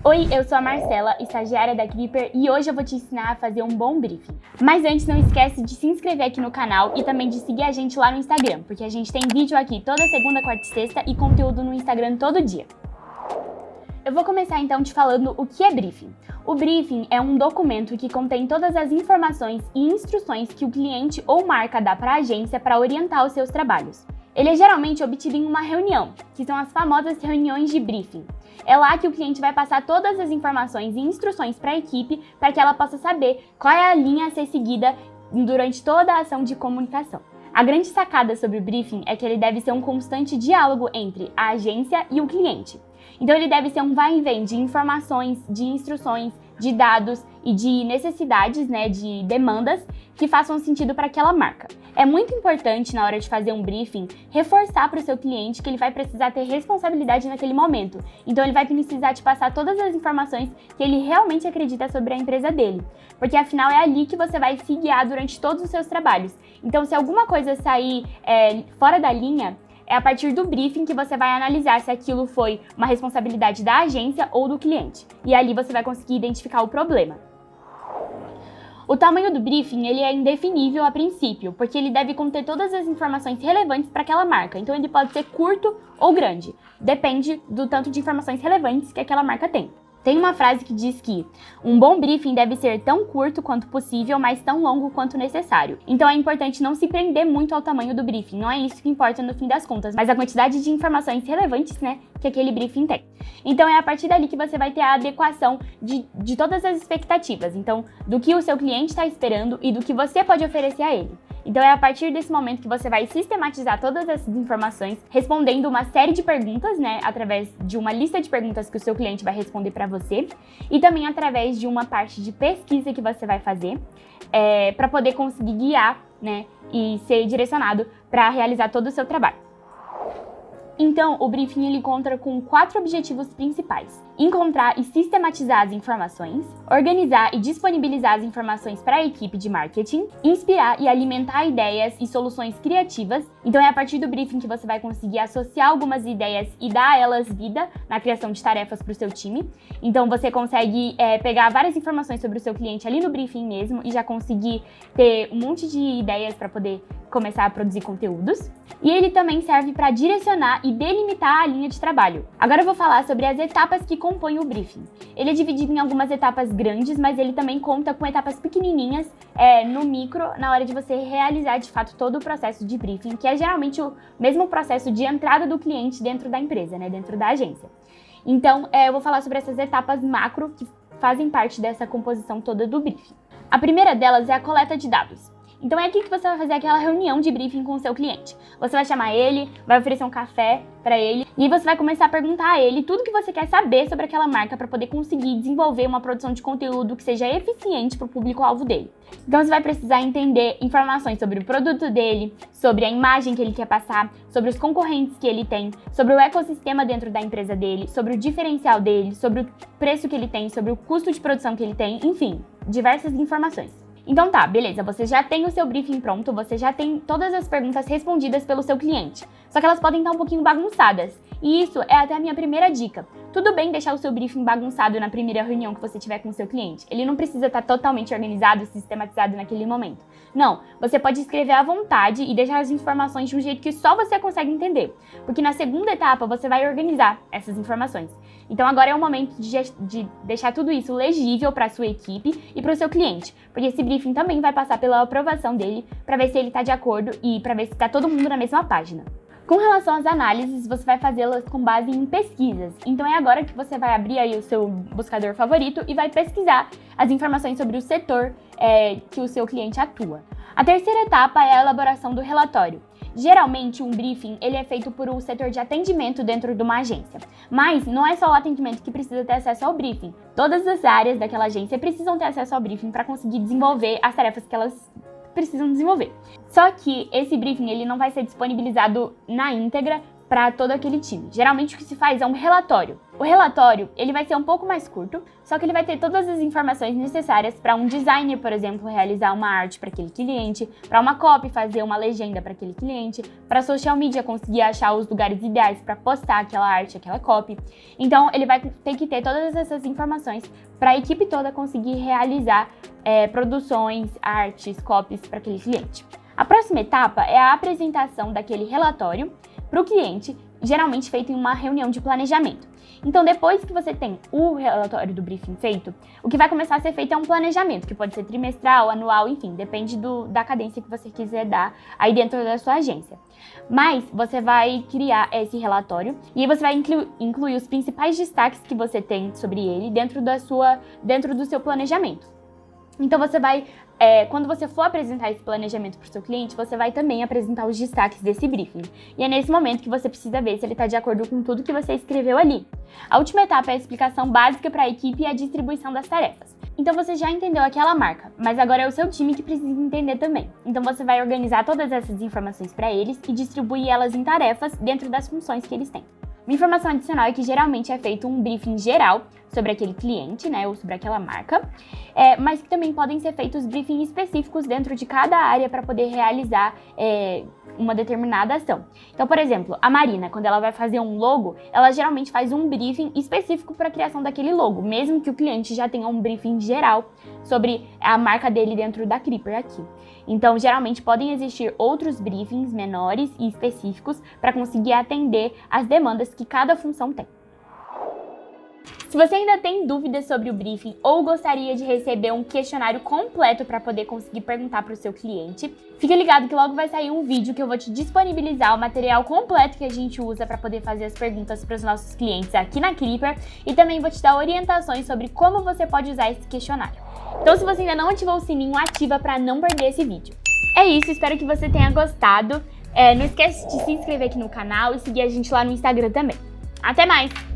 Oi, eu sou a Marcela, estagiária da Creeper, e hoje eu vou te ensinar a fazer um bom briefing. Mas antes, não esquece de se inscrever aqui no canal e também de seguir a gente lá no Instagram, porque a gente tem vídeo aqui toda segunda, quarta e sexta e conteúdo no Instagram todo dia. Eu vou começar então te falando o que é briefing. O briefing é um documento que contém todas as informações e instruções que o cliente ou marca dá para a agência para orientar os seus trabalhos. Ele é geralmente obtido em uma reunião, que são as famosas reuniões de briefing. É lá que o cliente vai passar todas as informações e instruções para a equipe para que ela possa saber qual é a linha a ser seguida durante toda a ação de comunicação. A grande sacada sobre o briefing é que ele deve ser um constante diálogo entre a agência e o cliente. Então ele deve ser um vai e vem de informações, de instruções, de dados e de necessidades, de demandas que façam sentido para aquela marca. É muito importante na hora de fazer um briefing reforçar para o seu cliente que ele vai precisar ter responsabilidade naquele momento. Então ele vai precisar te passar todas as informações que ele realmente acredita sobre a empresa dele. Porque afinal é ali que você vai se guiar durante todos os seus trabalhos. Então se alguma coisa sair fora da linha, é a partir do briefing que você vai analisar se aquilo foi uma responsabilidade da agência ou do cliente. E ali você vai conseguir identificar o problema. O tamanho do briefing ele é indefinível a princípio, porque ele deve conter todas as informações relevantes para aquela marca. Então ele pode ser curto ou grande, depende do tanto de informações relevantes que aquela marca tem. Tem uma frase que diz que um bom briefing deve ser tão curto quanto possível, mas tão longo quanto necessário. Então é importante não se prender muito ao tamanho do briefing, não é isso que importa no fim das contas, mas a quantidade de informações relevantes, que aquele briefing tem. Então é a partir dali que você vai ter a adequação de todas as expectativas, então do que o seu cliente está esperando e do que você pode oferecer a ele. Então é a partir desse momento que você vai sistematizar todas essas informações, respondendo uma série de perguntas, através de uma lista de perguntas que o seu cliente vai responder para você, e também através de uma parte de pesquisa que você vai fazer, para poder conseguir guiar, e ser direcionado para realizar todo o seu trabalho. Então, o briefing ele conta com 4 objetivos principais: encontrar e sistematizar as informações, organizar e disponibilizar as informações para a equipe de marketing, inspirar e alimentar ideias e soluções criativas. Então, é a partir do briefing que você vai conseguir associar algumas ideias e dar a elas vida na criação de tarefas para o seu time. Então, você consegue pegar várias informações sobre o seu cliente ali no briefing mesmo e já conseguir ter um monte de ideias para poder começar a produzir conteúdos. E ele também serve para direcionar e delimitar a linha de trabalho. Agora eu vou falar sobre as etapas que compõem o briefing. Ele é dividido em algumas etapas grandes, mas ele também conta com etapas pequenininhas no micro, na hora de você realizar de fato todo o processo de briefing, que é geralmente o mesmo processo de entrada do cliente dentro da empresa, dentro da agência. Então, eu vou falar sobre essas etapas macro que fazem parte dessa composição toda do briefing. A primeira delas é a coleta de dados. Então é aqui que você vai fazer aquela reunião de briefing com o seu cliente. Você vai chamar ele, vai oferecer um café para ele e você vai começar a perguntar a ele tudo que você quer saber sobre aquela marca para poder conseguir desenvolver uma produção de conteúdo que seja eficiente para o público-alvo dele. Então você vai precisar entender informações sobre o produto dele, sobre a imagem que ele quer passar, sobre os concorrentes que ele tem, sobre o ecossistema dentro da empresa dele, sobre o diferencial dele, sobre o preço que ele tem, sobre o custo de produção que ele tem, enfim, diversas informações. Então tá, beleza, você já tem o seu briefing pronto, você já tem todas as perguntas respondidas pelo seu cliente, só que elas podem estar um pouquinho bagunçadas, e isso é até a minha primeira dica. Tudo bem deixar o seu briefing bagunçado na primeira reunião que você tiver com o seu cliente, ele não precisa estar totalmente organizado, sistematizado naquele momento. Não, você pode escrever à vontade e deixar as informações de um jeito que só você consegue entender, porque na segunda etapa você vai organizar essas informações. Então agora é o momento de deixar tudo isso legível para a sua equipe e para o seu cliente, porque esse briefing também vai passar pela aprovação dele para ver se ele está de acordo e para ver se está todo mundo na mesma página. Com relação às análises, você vai fazê-las com base em pesquisas. Então é agora que você vai abrir aí o seu buscador favorito e vai pesquisar as informações sobre o setor que o seu cliente atua. A terceira etapa é a elaboração do relatório. Geralmente, um briefing ele é feito por um setor de atendimento dentro de uma agência. Mas não é só o atendimento que precisa ter acesso ao briefing. Todas as áreas daquela agência precisam ter acesso ao briefing para conseguir desenvolver as tarefas que elas precisam desenvolver. Só que esse briefing ele não vai ser disponibilizado na íntegra para todo aquele time. Geralmente o que se faz é um relatório. O relatório, ele vai ser um pouco mais curto, só que ele vai ter todas as informações necessárias para um designer, por exemplo, realizar uma arte para aquele cliente, para uma copy fazer uma legenda para aquele cliente, para social media conseguir achar os lugares ideais para postar aquela arte, aquela copy. Então, ele vai ter que ter todas essas informações para a equipe toda conseguir realizar produções, artes, copies para aquele cliente. A próxima etapa é a apresentação daquele relatório para o cliente, geralmente feito em uma reunião de planejamento. Então, depois que você tem o relatório do briefing feito, o que vai começar a ser feito é um planejamento, que pode ser trimestral, anual, enfim, depende da cadência que você quiser dar aí dentro da sua agência. Mas você vai criar esse relatório e aí você vai incluir os principais destaques que você tem sobre ele dentro do seu planejamento. Então, você vai, quando você for apresentar esse planejamento para o seu cliente, você vai também apresentar os destaques desse briefing. E é nesse momento que você precisa ver se ele está de acordo com tudo que você escreveu ali. A última etapa é a explicação básica para a equipe e a distribuição das tarefas. Então, você já entendeu aquela marca, mas agora é o seu time que precisa entender também. Então, você vai organizar todas essas informações para eles e distribuir elas em tarefas dentro das funções que eles têm. Uma informação adicional é que geralmente é feito um briefing geral sobre aquele cliente, né, ou sobre aquela marca, mas que também podem ser feitos briefings específicos dentro de cada área para poder realizar uma determinada ação. Então, por exemplo, a Marina, quando ela vai fazer um logo, ela geralmente faz um briefing específico para a criação daquele logo, mesmo que o cliente já tenha um briefing geral sobre a marca dele dentro da Creeper aqui. Então, geralmente podem existir outros briefings menores e específicos para conseguir atender às demandas que cada função tem. Se você ainda tem dúvidas sobre o briefing ou gostaria de receber um questionário completo para poder conseguir perguntar para o seu cliente, fique ligado que logo vai sair um vídeo que eu vou te disponibilizar o material completo que a gente usa para poder fazer as perguntas para os nossos clientes aqui na Creeper e também vou te dar orientações sobre como você pode usar esse questionário. Então, se você ainda não ativou o sininho, ativa para não perder esse vídeo. É isso, espero que você tenha gostado. Não esquece de se inscrever aqui no canal e seguir a gente lá no Instagram também. Até mais!